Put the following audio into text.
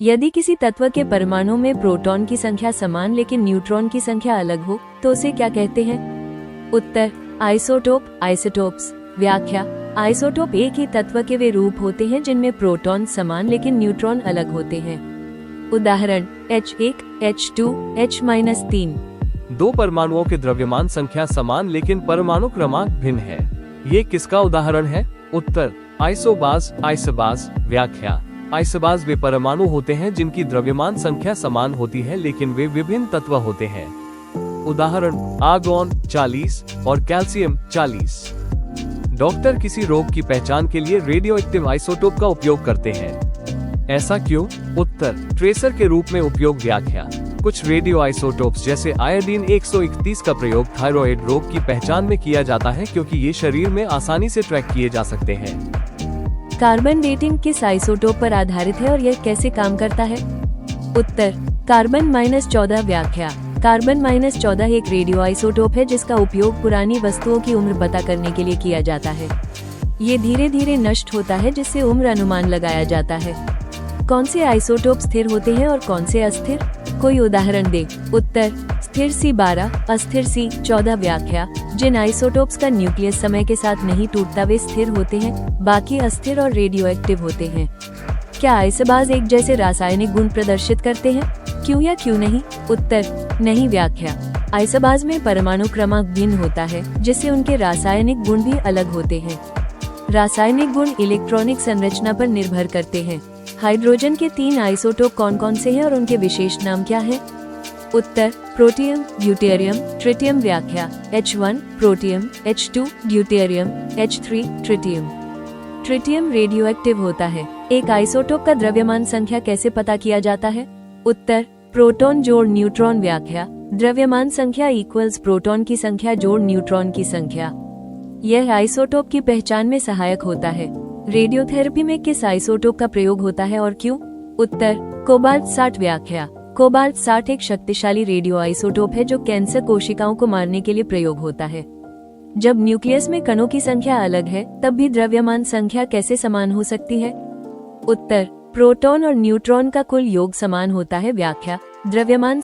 यदि किसी तत्व के परमाणु में प्रोटॉन की संख्या समान लेकिन न्यूट्रॉन की संख्या अलग हो तो उसे क्या कहते हैं? उत्तर आइसोटोप, आइसोटोप्स। व्याख्या: आइसोटोप एक ही तत्व के वे रूप होते हैं जिनमें प्रोटॉन समान लेकिन न्यूट्रॉन अलग होते हैं। उदाहरण H1, H2, H-3। दो परमाणुओं के द्रव्यमान संख्या समान लेकिन परमाणु क्रमांक भिन्न है। ये किसका उदाहरण है? उत्तर आइसोबाज, आइसोबाज। व्याख्या: आइसोबाज वे परमाणु होते हैं जिनकी द्रव्यमान संख्या समान होती है लेकिन वे विभिन्न तत्व होते हैं। उदाहरण आर्गॉन 40 और कैल्शियम 40। डॉक्टर किसी रोग की पहचान के लिए रेडियोएक्टिव आइसोटोप का उपयोग करते हैं। ऐसा क्यों? उत्तर ट्रेसर के रूप में उपयोग। व्याख्या: कुछ रेडियो आइसोटोप्स जैसे आयोडीन 131 का प्रयोग थायराइड रोग की पहचान में किया जाता है क्योंकि ये शरीर में आसानी से ट्रैक किए जा सकते हैं। कार्बन डेटिंग किस आइसोटोप पर आधारित है और यह कैसे काम करता है? उत्तर कार्बन-14। व्याख्या: कार्बन-14 एक रेडियो आइसोटोप है जिसका उपयोग पुरानी वस्तुओं की उम्र पता करने के लिए किया जाता है। ये धीरे धीरे नष्ट होता है जिससे उम्र अनुमान लगाया जाता है। कौन से आइसोटोप स्थिर होते हैं और कौन से अस्थिर? कोई उदाहरण दे। उत्तर स्थिर C12, अस्थिर C14। व्याख्या: जिन आइसोटोप्स का न्यूक्लियस समय के साथ नहीं टूटता वे स्थिर होते हैं, बाकी अस्थिर और रेडियोएक्टिव होते हैं। क्या आइसोबाज एक जैसे रासायनिक गुण प्रदर्शित करते हैं? क्यों या क्यों नहीं? उत्तर नहीं। व्याख्या: आइसोबाज में परमाणु क्रमांक भिन्न होता है जिससे उनके रासायनिक गुण भी अलग होते हैं। रासायनिक गुण इलेक्ट्रॉनिक संरचना पर निर्भर करते हैं। हाइड्रोजन के 3 आइसोटोप कौन कौन से हैं और उनके विशेष नाम क्या हैं? उत्तर प्रोटियम, ड्यूटेरियम, ट्रिटियम। व्याख्या: H1 protium, H2 deuterium, H3 tritium. Tritium radioactive होता है। एक आइसोटोप का द्रव्यमान संख्या कैसे पता किया जाता है? उत्तर प्रोटॉन जोड़ न्यूट्रॉन। व्याख्या: द्रव्यमान संख्या इक्वल्स प्रोटॉन की संख्या जोड़ न्यूट्रॉन की संख्या। यह आइसोटोप की पहचान में सहायक होता है। रेडियोथेरेपी में किस आइसोटोप का प्रयोग होता है और क्यों? उत्तर कोबाल्ट 60। व्याख्या: कोबाल्ट 60 एक शक्तिशाली रेडियो आइसोटोप है जो कैंसर कोशिकाओं को मारने के लिए प्रयोग होता है। जब न्यूक्लियस में कणों की संख्या अलग है तब भी द्रव्यमान संख्या कैसे समान हो सकती है? उत्तर प्रोटॉन और न्यूट्रॉन का कुल योग समान होता है। व्याख्या: द्रव्यमान